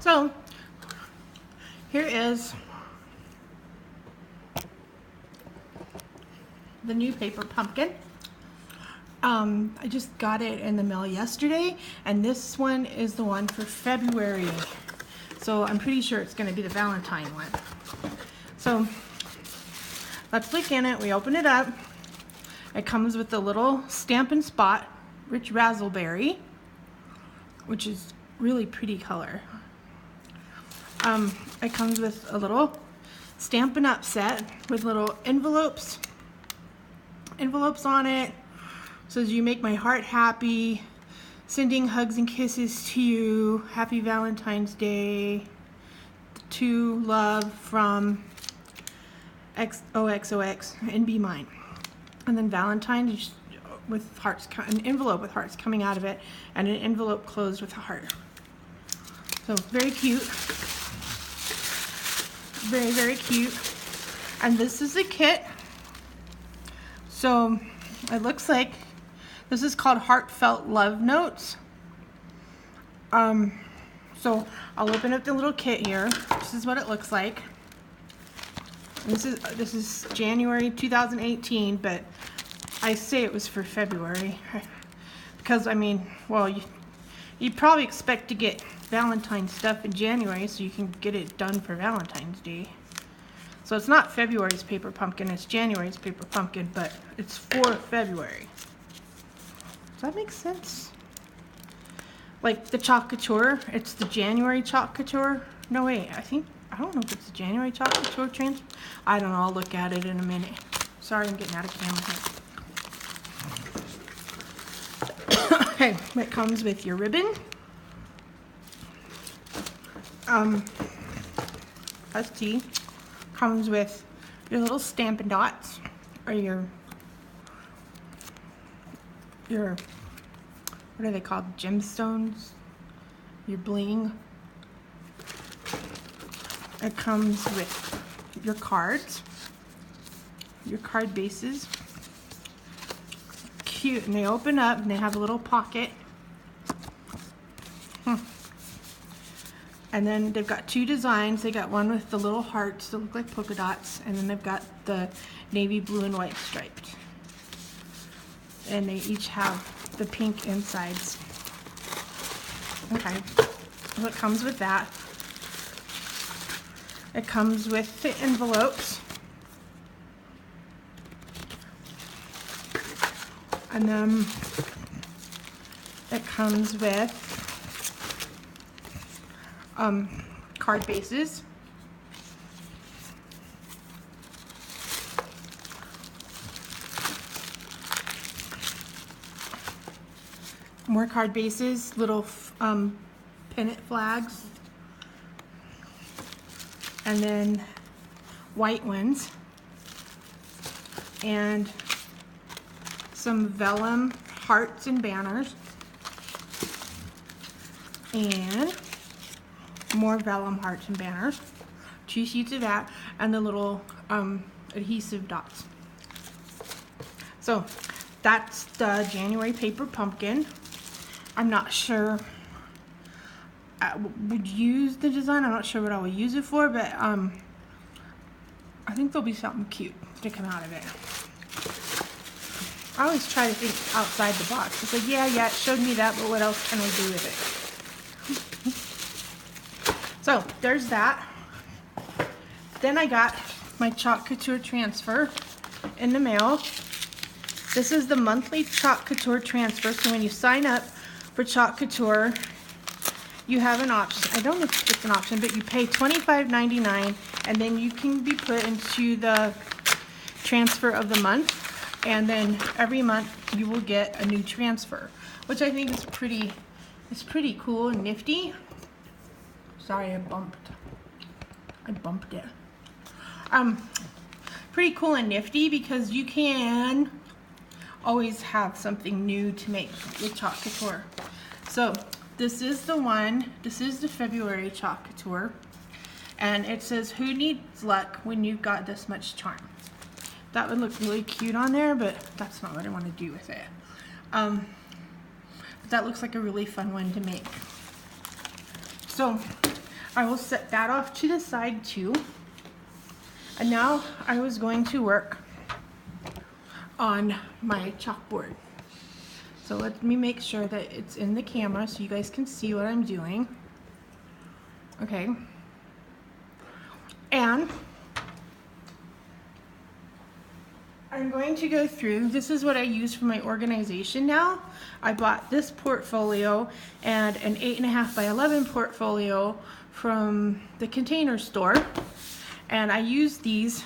So here is the new paper pumpkin. I just got it in the mail yesterday, and this one is the one for February. So I'm pretty sure it's going to be the Valentine one. So let's look in it. We open it up. It comes with a little Stampin' Spot Rich Razzleberry, which is really pretty color. It comes with a little Stampin' Up set with little envelopes on it. Says, "You make my heart happy, sending hugs and kisses to you, happy Valentine's Day, to love from XOXOX and be mine." And then Valentine's with hearts, an envelope with hearts coming out of it, and an envelope closed with a heart. So very cute. Very, very cute. And this is a kit. So it looks like this is called Heartfelt Love Notes. So I'll open up the little kit here. This is what it looks like. This is January 2018, but I say it was for February because, I mean, well, you'd probably expect to get Valentine's stuff in January so you can get it done for Valentine's Day. So it's not February's paper pumpkin, it's January's paper pumpkin, but it's for February. Does that make sense? Like the Chalk Couture, it's the January Chalk Couture. No, wait, I don't know if it's the January Chalk Couture transfer. I don't know, I'll look at it in a minute. Sorry, I'm getting out of camera here. Okay, it comes with your ribbon. ST comes with your little Stampin' Dots, or your what are they called? Gemstones? Your bling. It comes with your cards, your card bases. Cute, and they open up and they have a little pocket. And then they've got two designs. They got one with the little hearts that look like polka dots, and then they've got the navy blue and white striped. And they each have the pink insides. Okay, so it comes with that. It comes with the envelopes. And then it comes with card bases. More card bases, little pennant flags, and then white ones, and some vellum hearts and banners, and more vellum hearts and banners, 2 sheets of that, and the little adhesive dots. So that's the January paper pumpkin. I'm not sure I would use the design. I'm not sure what I would use it for, but I think there'll be something cute to come out of it. I always try to think outside the box. It's like, yeah, it showed me that, but what else can we do with it? So there's that. Then I got my Chalk Couture transfer in the mail. This is the monthly Chalk Couture transfer. So when you sign up for Chalk Couture, you have an option. I don't know if it's an option, but you pay $25.99, and then you can be put into the transfer of the month, and then every month you will get a new transfer, which I think is pretty cool and nifty. Sorry, I bumped it. Pretty cool and nifty because you can always have something new to make with Chalk Couture. So this is the one. This is the February Chalk Couture, and it says, "Who needs luck when you've got this much charm?" That would look really cute on there, but that's not what I want to do with it. But that looks like a really fun one to make. So I will set that off to the side too. And now I was going to work on my chalkboard. So let me make sure that it's in the camera so you guys can see what I'm doing. Okay. And I'm going to go through, this is what I use for my organization now. I bought this portfolio and an 8.5 by 11 portfolio from the Container Store. And I use these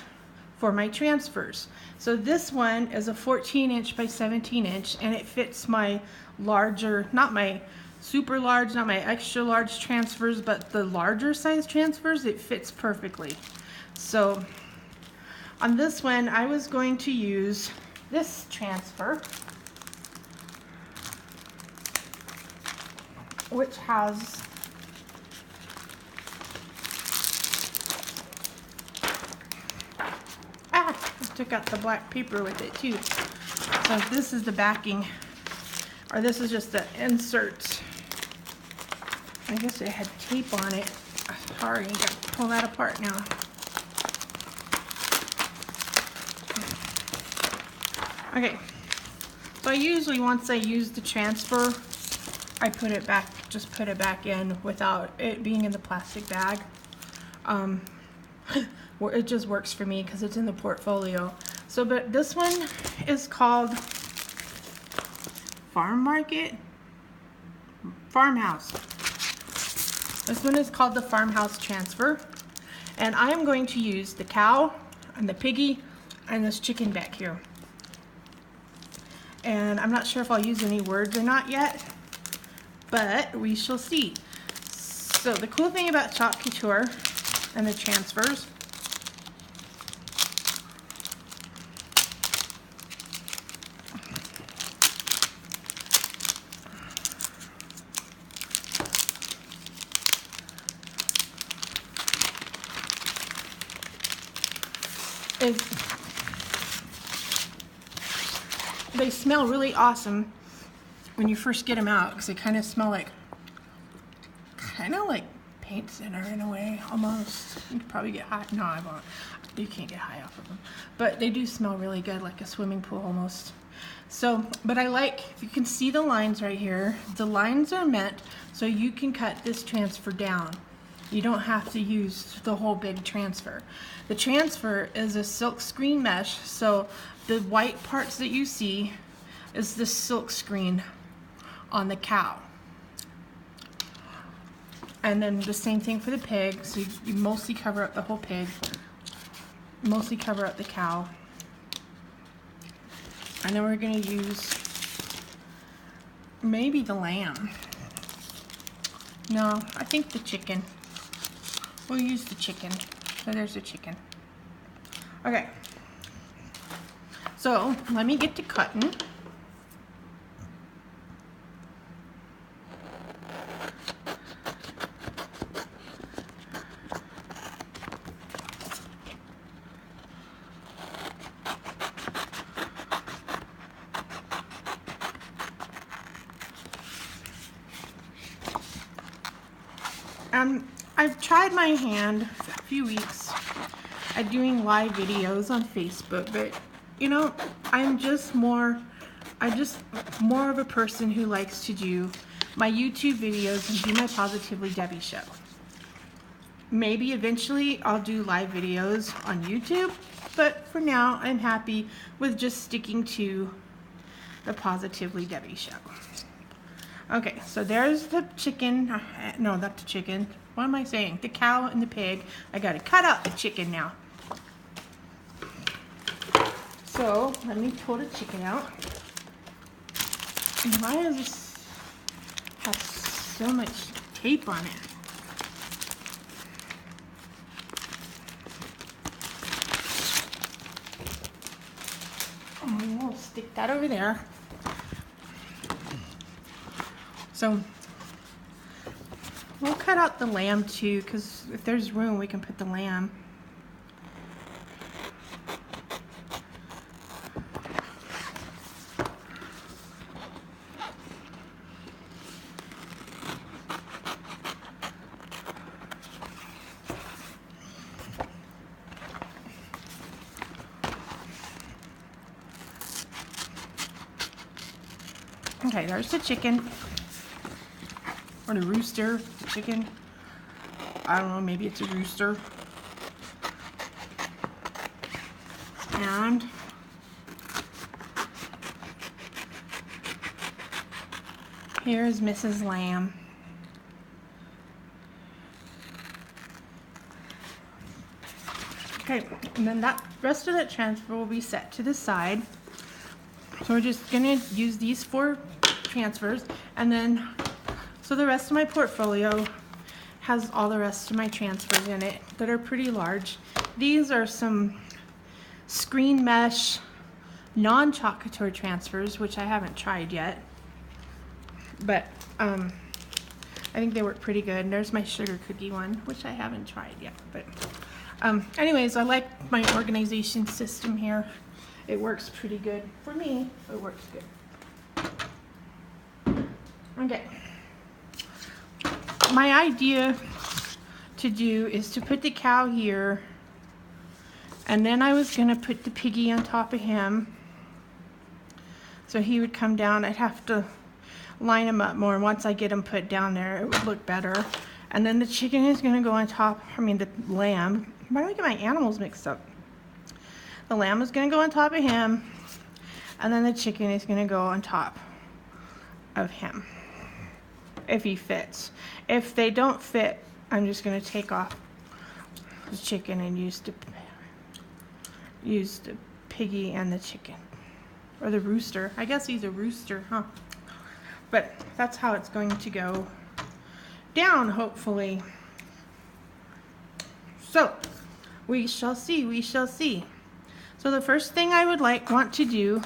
for my transfers. So this one is a 14-inch by 17-inch, and it fits my larger, not my super large, not my extra large transfers, but the larger size transfers, it fits perfectly. So on this one, I was going to use this transfer, which has I took out the black paper with it too. So this is the backing, or this is just the insert. I guess it had tape on it. Sorry, you got to pull that apart now. Okay, so I usually, once I use the transfer, I put it back, just put it back in without it being in the plastic bag. It just works for me because it's in the portfolio. So, but this one is called Farmhouse. This one is called the Farmhouse Transfer. And I am going to use the cow and the piggy and this chicken back here. And I'm not sure if I'll use any words or not yet, but we shall see. So the cool thing about Chalk Couture and the transfers is they smell really awesome when you first get them out, because they kind of smell like paint thinner in a way, almost. You could probably get high. No, I won't. You can't get high off of them, but they do smell really good, like a swimming pool almost. So, but I like, if you can see the lines right here, the lines are meant so you can cut this transfer down. You don't have to use the whole big transfer. The transfer is a silk screen mesh, so the white parts that you see is the silk screen on the cow. And then the same thing for the pig, so you mostly cover up the whole pig, mostly cover up the cow. And then we're going to use maybe the lamb. No, I think the chicken. We'll use the chicken. So there's the chicken. Okay. So let me get to cutting. I've tried my hand for a few weeks at doing live videos on Facebook, but you know, I'm just more of a person who likes to do my YouTube videos and do my Positively Debbie show. Maybe eventually I'll do live videos on YouTube, but for now I'm happy with just sticking to the Positively Debbie show. Okay, so there's the chicken. No, not the chicken. What am I saying? The cow and the pig. I gotta cut out the chicken now. So let me pull the chicken out. And why does this have so much tape on it? We'll stick that over there. So we'll cut out the lamb too, because if there's room we can put the lamb. Okay, there's the chicken. Or the rooster, chicken. I don't know, maybe it's a rooster. And here's Mrs. Lamb. Okay, and then that rest of that transfer will be set to the side. So we're just gonna use these 4 transfers, and then so the rest of my portfolio has all the rest of my transfers in it that are pretty large. These are some screen mesh non-Chalk Couture transfers, which I haven't tried yet, but I think they work pretty good. And there's my sugar cookie one, which I haven't tried yet, but anyways, I like my organization system here. It works pretty good for me. It works good. Okay. My idea to do is to put the cow here, and then I was gonna put the piggy on top of him. So he would come down. I'd have to line him up more. Once I get him put down there, it would look better. And then the chicken is gonna go on top, the lamb. Why do I get my animals mixed up? The lamb is gonna go on top of him, and then the chicken is gonna go on top of him, if he fits. If they don't fit, I'm just gonna take off the chicken and use the piggy and the chicken. Or the rooster. I guess he's a rooster, huh? But that's how it's going to go down, hopefully. So, we shall see, we shall see. So the first thing I would want to do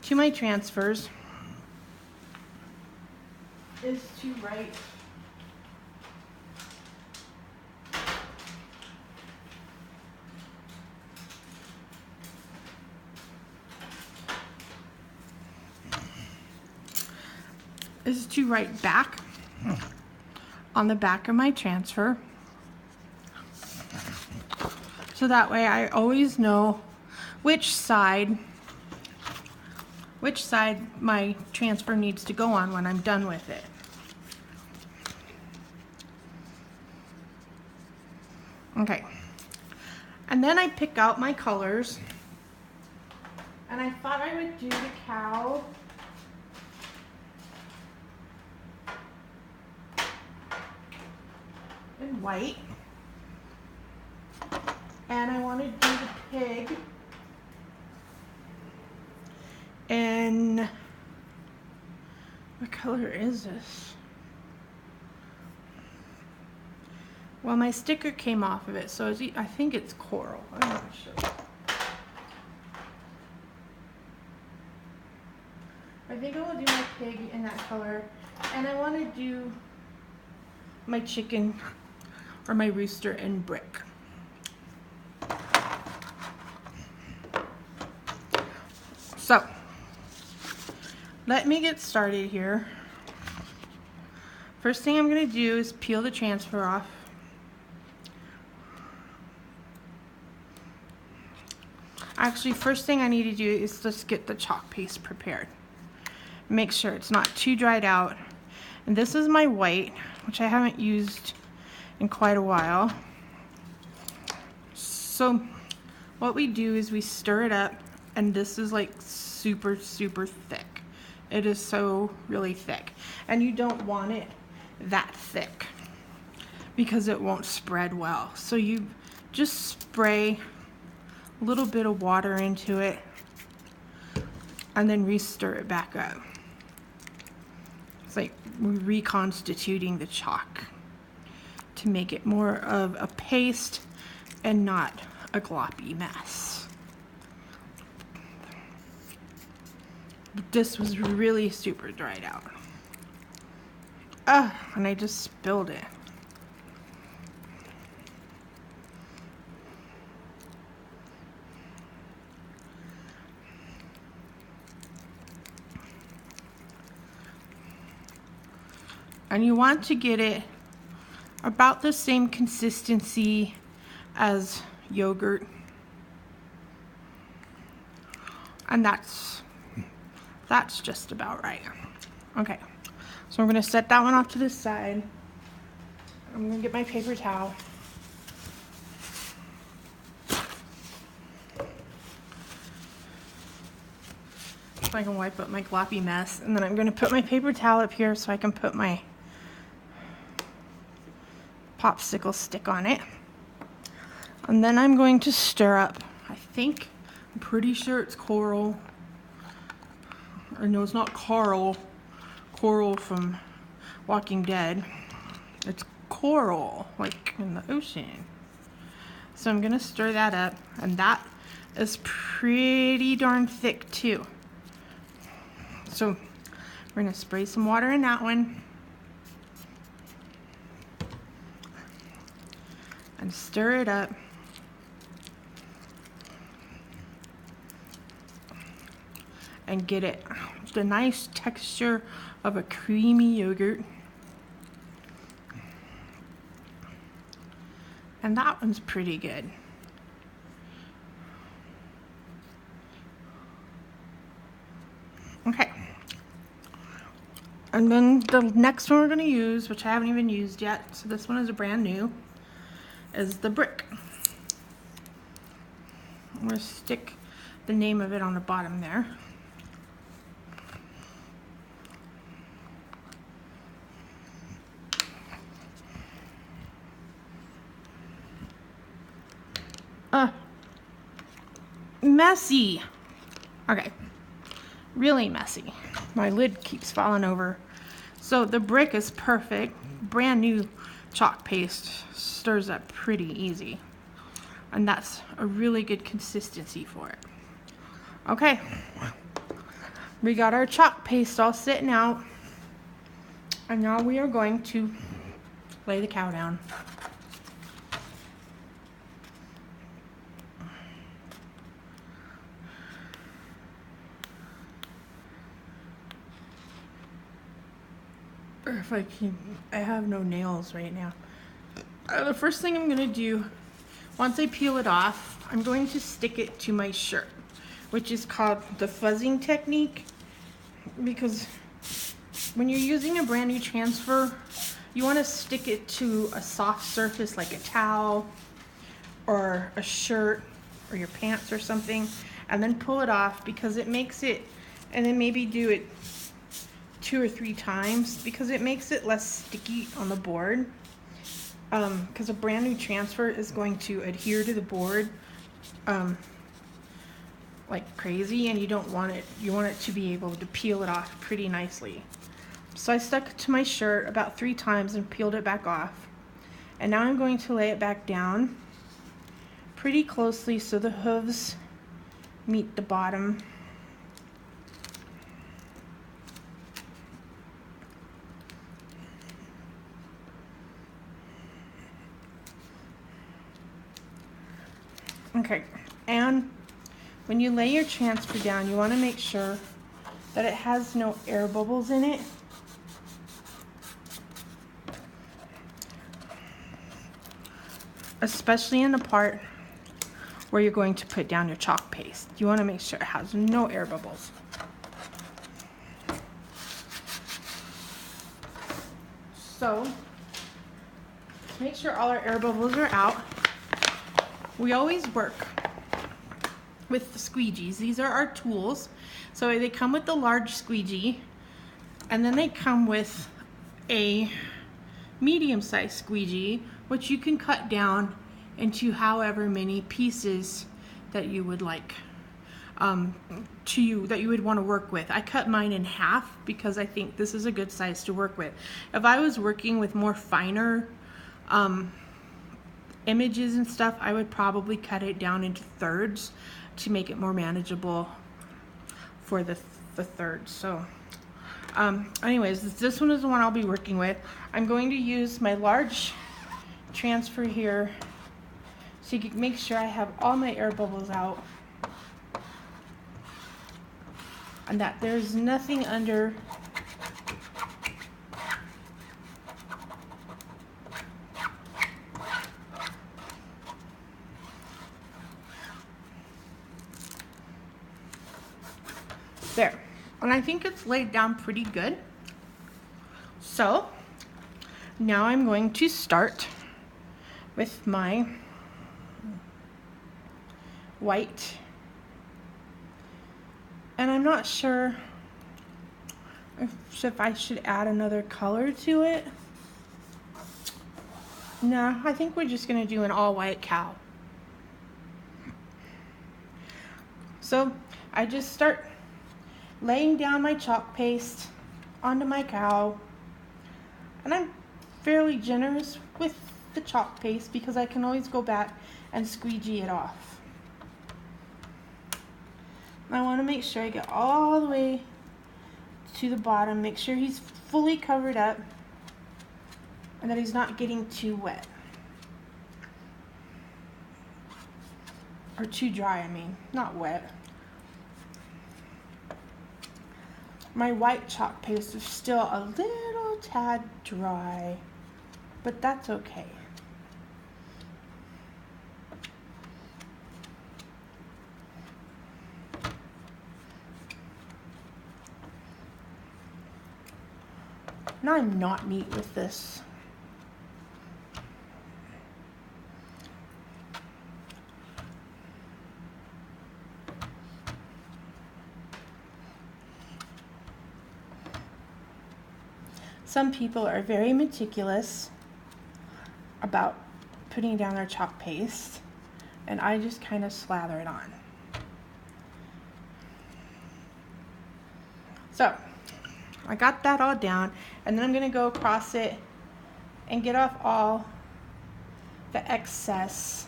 to my transfers is to write back on the back of my transfer. So that way I always know which side my transfer needs to go on when I'm done with it. Okay. And then I pick out my colors. And I thought I would do the cow in white. And I want to do the pig in, what color is this? Well, my sticker came off of it, so I think it's coral. I'm not sure. I think I will do my pig in that color, and I want to do my chicken or my rooster in brick. So, let me get started here. First thing I'm going to do is peel the transfer off. Actually, first thing I need to do is just get the chalk paste prepared. Make sure it's not too dried out. And this is my white, which I haven't used in quite a while. So what we do is we stir it up, and this is like super thick. It is so really thick, and you don't want it that thick because it won't spread well. So you just spray a little bit of water into it and then re-stir it back up. It's like reconstituting the chalk to make it more of a paste and not a gloppy mess. This was really super dried out. And I just spilled it. And you want to get it about the same consistency as yogurt. And that's That's just about right. Okay, so I'm gonna set that one off to the side. I'm gonna get my paper towel. So I can wipe up my gloppy mess, and then I'm gonna put my paper towel up here so I can put my popsicle stick on it. And then I'm going to stir up, I'm pretty sure it's coral. Or no, it's not Carl. Coral from Walking Dead. It's coral, like in the ocean. So I'm gonna stir that up, and that is pretty darn thick too. So we're gonna spray some water in that one and stir it up. And get it the nice texture of a creamy yogurt. And that one's pretty good. Okay. And then the next one we're going to use, which I haven't even used yet, so this one is a brand new, is the brick. I'm going to stick the name of it on the bottom there. Messy. Okay, really messy. My lid keeps falling over. So the brick is perfect. Brand new chalk paste stirs up pretty easy. And that's a really good consistency for it. Okay, we got our chalk paste all sitting out. And now we are going to lay the cow down. If I can, I have no nails right now. The first thing I'm gonna do, once I peel it off, I'm going to stick it to my shirt, which is called the fuzzing technique, because when you're using a brand new transfer, you wanna stick it to a soft surface like a towel or a shirt or your pants or something, and then pull it off, because it makes it, and then maybe do it 2 or 3 times, because it makes it less sticky on the board. Because a brand new transfer is going to adhere to the board like crazy, and you don't want it. You want it to be able to peel it off pretty nicely. So I stuck it to my shirt about 3 times and peeled it back off. And now I'm going to lay it back down pretty closely so the hooves meet the bottom. Okay, and when you lay your transfer down, you want to make sure that it has no air bubbles in it. Especially in the part where you're going to put down your chalk paste. You want to make sure it has no air bubbles. So, make sure all our air bubbles are out. We always work with the squeegees. These are our tools. So they come with the large squeegee, and then they come with a medium-sized squeegee, which you can cut down into however many pieces that you would like that you would want to work with. I cut mine in half because I think this is a good size to work with. If I was working with more finer images and stuff, I would probably cut it down into thirds to make it more manageable for the thirds. So anyways, this one is the one I'll be working with. I'm going to use my large transfer here so you can make sure I have all my air bubbles out and that there's nothing under. There. And I think it's laid down pretty good. So now I'm going to start with my white. And I'm not sure if I should add another color to it. No, I think we're just gonna do an all white cow. So I just start laying down my chalk paste onto my cow. And I'm fairly generous with the chalk paste because I can always go back and squeegee it off. I want to make sure I get all the way to the bottom, make sure he's fully covered up and that he's not getting too wet. Or too dry, I mean, not wet. My white chalk paste is still a little tad dry, but that's okay. Now I'm not neat with this. Some people are very meticulous about putting down their chalk paste, and I just kind of slather it on. So I got that all down, and then I'm going to go across it and get off all the excess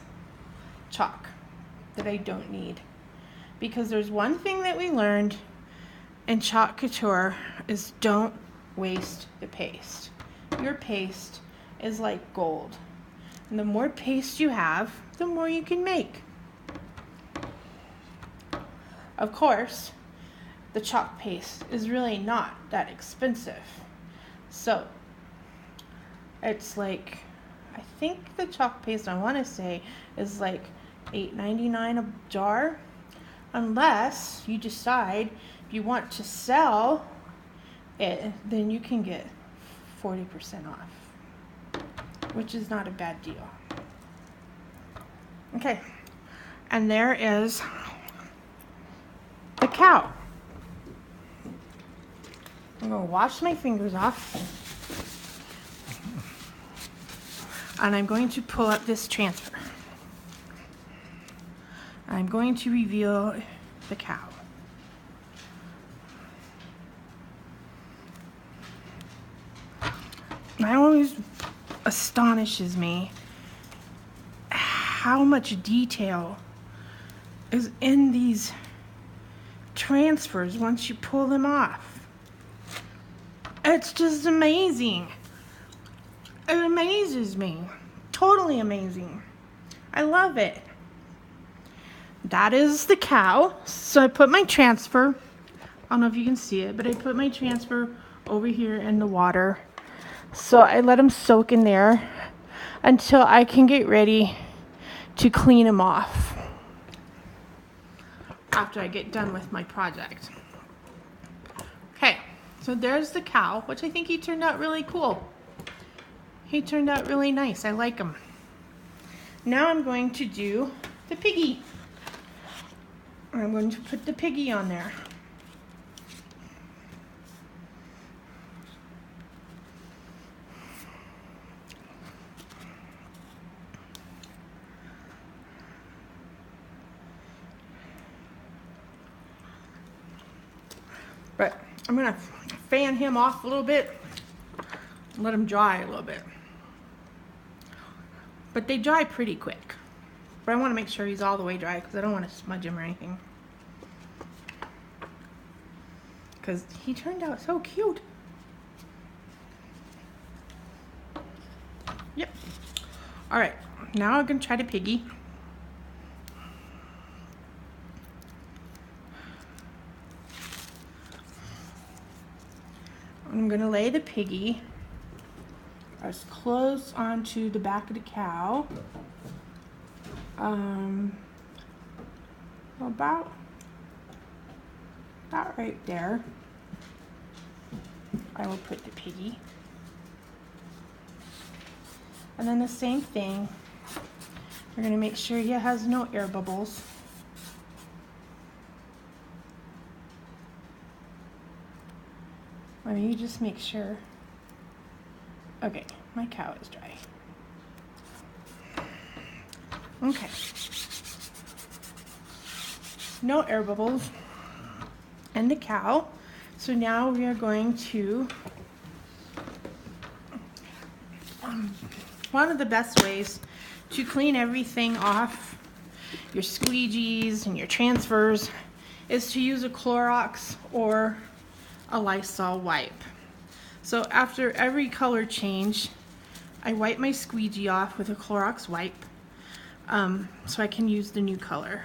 chalk that I don't need. Because there's one thing that we learned in Chalk Couture is don't waste the paste. Your paste is like gold. And the more paste you have, the more you can make. Of course, the chalk paste is really not that expensive. So it's like, I think the chalk paste I want to say is like $8.99 a jar, unless you decide if you want to sell it, then you can get 40% off, which is not a bad deal. Okay, and there is the cow. I'm going to wash my fingers off, and I'm going to pull up this transfer. I'm going to reveal the cow. It always astonishes me how much detail is in these transfers once you pull them off. It's just amazing. It amazes me. Totally amazing. I love it. That is the cow. So I put my transfer, I don't know if you can see it, but I put my transfer over here in the water. So I let them soak in there until I can get ready to clean them off after I get done with my project. Okay, so there's the cow, which I think he turned out really cool. He turned out really nice. I like him. Now I'm going to do the piggy. I'm going to put the piggy on there. But I'm going to fan him off a little bit and let him dry a little bit. But they dry pretty quick. But I want to make sure he's all the way dry because I don't want to smudge him or anything. Because he turned out so cute. Yep. Alright, now I'm going to try to piggy. I'm going to lay the piggy as close onto the back of the cow. About About right there, I will put the piggy. And then the same thing, we're going to make sure he has no air bubbles. Let me just make sure. Okay, my cow is dry. Okay. No air bubbles and the cow. So now we are going to, one of the best ways to clean everything off, your squeegees and your transfers, is to use a Clorox or a Lysol wipe. So after every color change, I wipe my squeegee off with a Clorox wipe so I can use the new color.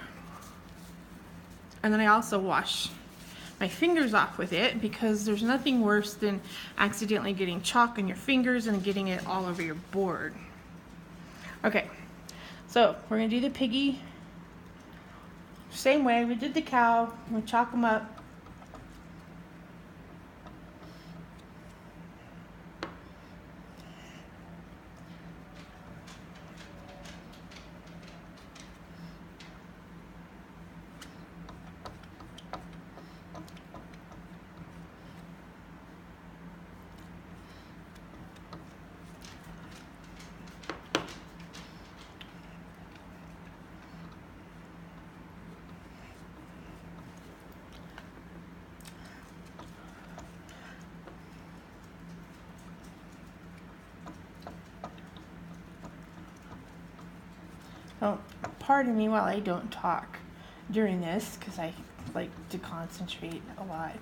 And then I also wash my fingers off with it, because there's nothing worse than accidentally getting chalk on your fingers and getting it all over your board. Okay, so we're gonna do the piggy same way we did the cow. We'll chalk them up. Oh, pardon me while I don't talk during this, because I like to concentrate a lot.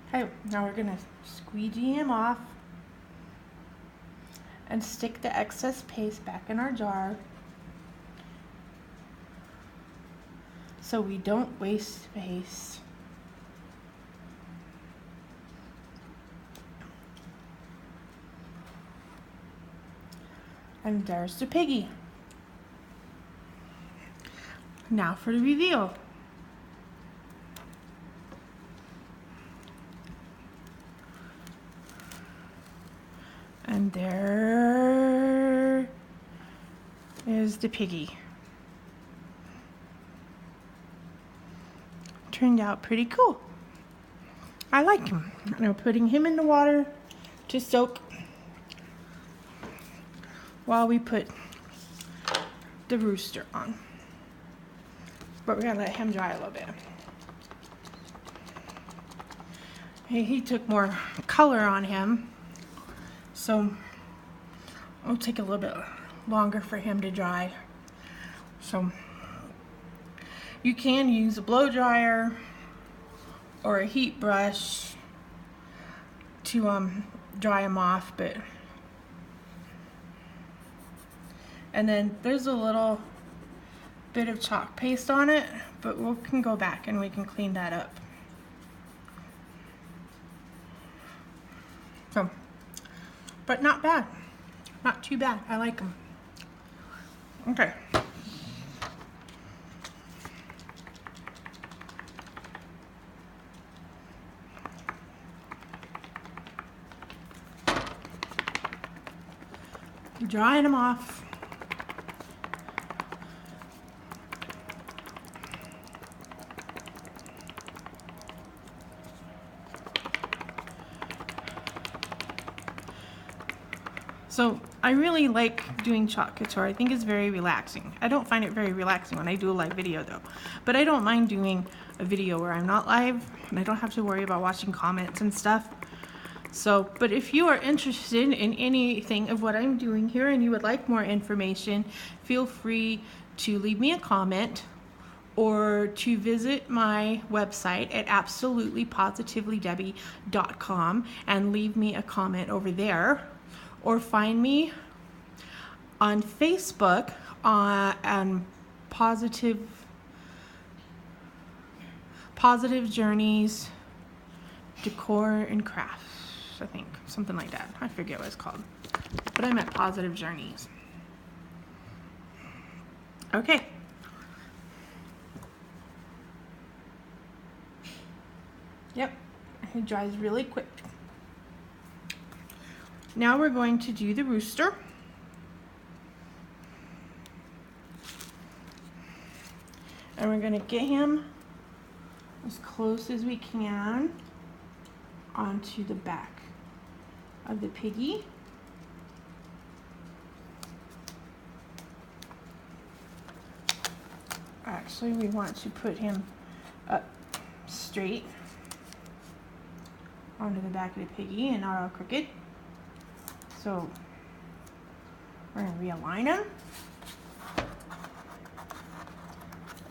Okay, now we're gonna squeegee him off and stick the excess paste back in our jar so we don't waste space. And there's the piggy. Now for the reveal. And there is the piggy. Turned out pretty cool. I like him. And I'm putting him in the water to soak while we put the rooster on. But we're gonna let him dry a little bit. He took more color on him, so it'll take a little bit longer for him to dry. So you can use a blow dryer or a heat brush to dry him off, but and then there's a little bit of chalk paste on it, but we can go back and we can clean that up. So, but not bad, not too bad. I like them. Okay. Drying them off. So I really like doing Chalk Couture. I think it's very relaxing. I don't find it very relaxing when I do a live video though. But I don't mind doing a video where I'm not live and I don't have to worry about watching comments and stuff. So, but if you are interested in anything of what I'm doing here and you would like more information, feel free to leave me a comment or to visit my website at absolutelypositivelydebbie.com and leave me a comment over there, or find me on Facebook on Positive Journeys Decor and Crafts. I think something like that. I forget what it's called, but I'm at Positive Journeys. Okay. Yep, it dries really quick. Now we're going to do the rooster. And we're going to get him as close as we can onto the back of the piggy. Actually, we want to put him up straight onto the back of the piggy and not all crooked. So we're going to realign him.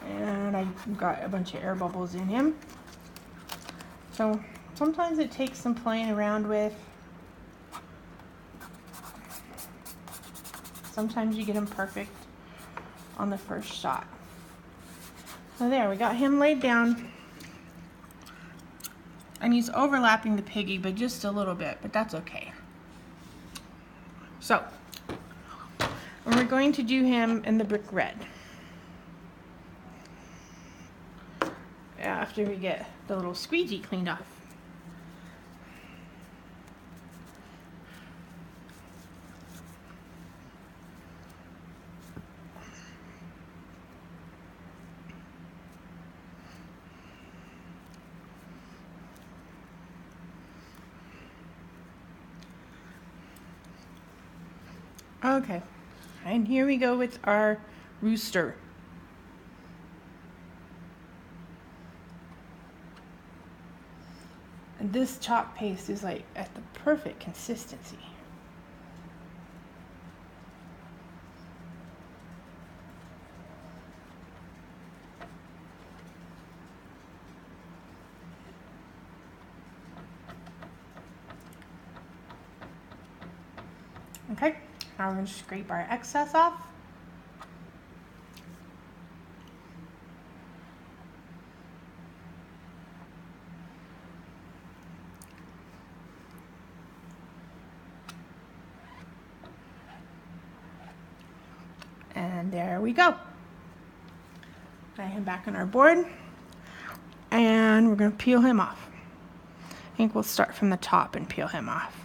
And I've got a bunch of air bubbles in him. So sometimes it takes some playing around with. Sometimes you get him perfect on the first shot. So there, we got him laid down. And he's overlapping the piggy, but just a little bit, but that's okay. So, we're going to do him in the brick red. After we get the little squeegee cleaned off. Okay, and here we go with our rooster. And this chalk paste is like at the perfect consistency. Okay, now we're going to scrape our excess off. And there we go. Lay him back on our board. And we're going to peel him off. I think we'll start from the top and peel him off.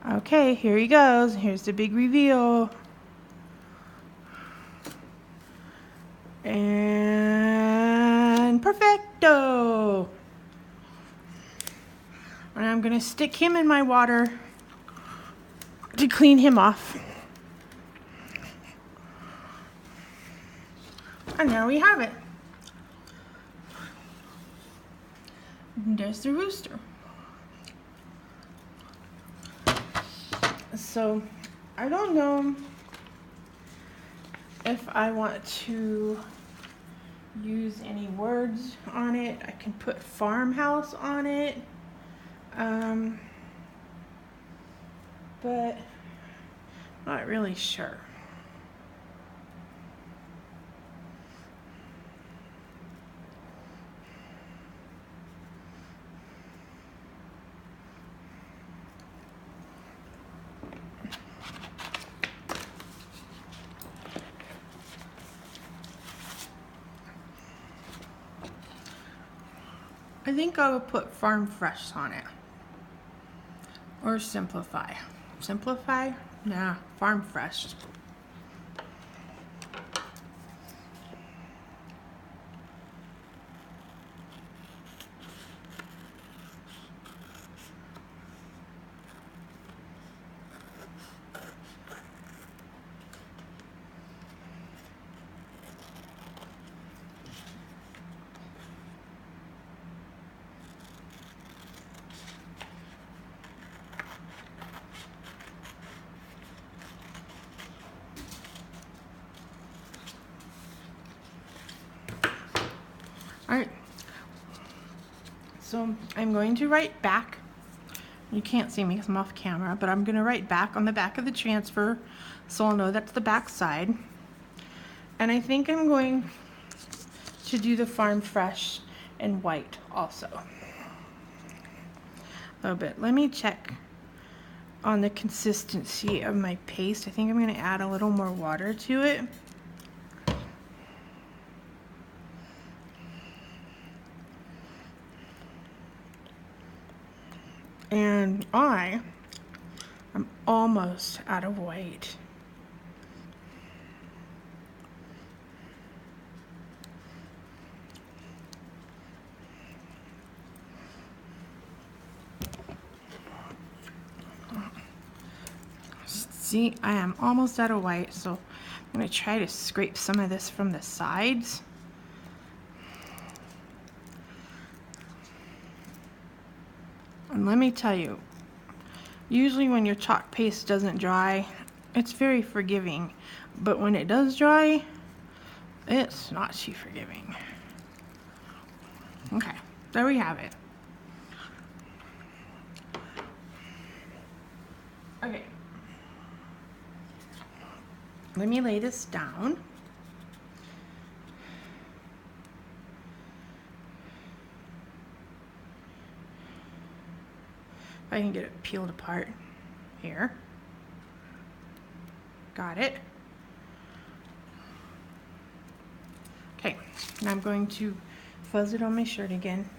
Okay, here he goes. Here's the big reveal. And perfecto! And I'm going to stick him in my water to clean him off. And there we have it. And there's the rooster. So I don't know if I want to use any words on it. I can put farmhouse on it. But not really sure. I think I will put Farm Fresh on it. Or Simplify. Simplify? Nah, Farm Fresh. Alright, so I'm going to write back. You can't see me because I'm off camera, but I'm going to write back on the back of the transfer so I'll know that's the back side. And I think I'm going to do the Farm Fresh in white also. A little bit. Let me check on the consistency of my paste. I think I'm going to add a little more water to it. And I'm almost out of white. See, I am almost out of white, so I'm going to try to scrape some of this from the sides. And let me tell you, usually when your chalk paste doesn't dry, it's very forgiving. But when it does dry, it's not too forgiving. Okay, there we have it. Okay. Let me lay this down. If I can get it peeled apart here. Got it. Okay, now I'm going to fuzz it on my shirt again.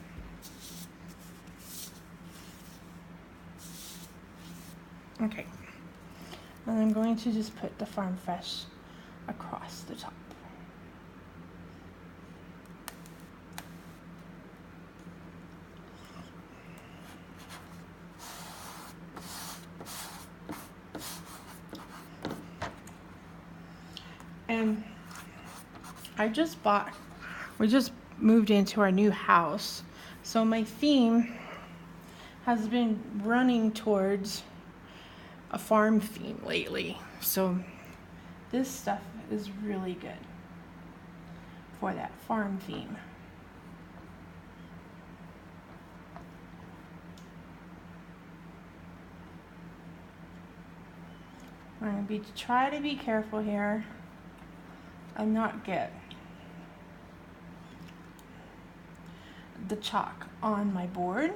Okay. And I'm going to just put the Farm Fresh across the top. And we just moved into our new house, so my theme has been running towards a farm theme lately. So this stuff is really good for that farm theme. I'm going to try to be careful here and not get the chalk on my board.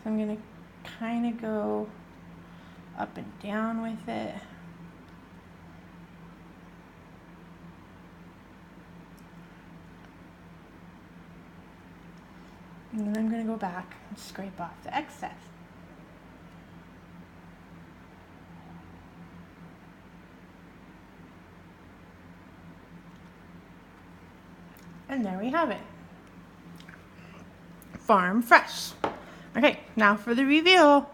So I'm going to kind of go up and down with it. And then I'm going to go back and scrape off the excess. And there we have it. Farm Fresh. Okay, now for the reveal.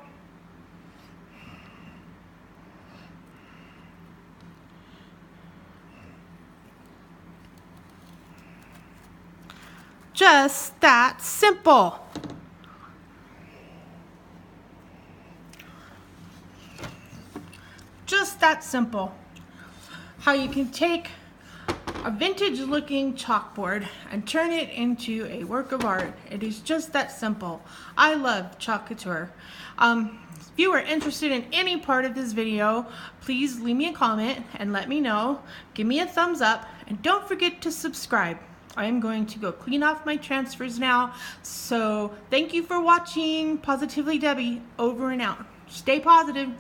Just that simple. Just that simple. How you can take a vintage looking chalkboard and turn it into a work of art. It is just that simple. I love Chalk Couture. If you are interested in any part of this video, please leave me a comment and let me know. Give me a thumbs up and don't forget to subscribe. I am going to go clean off my transfers now. So thank you for watching. Positively Debbie, over and out. Stay positive.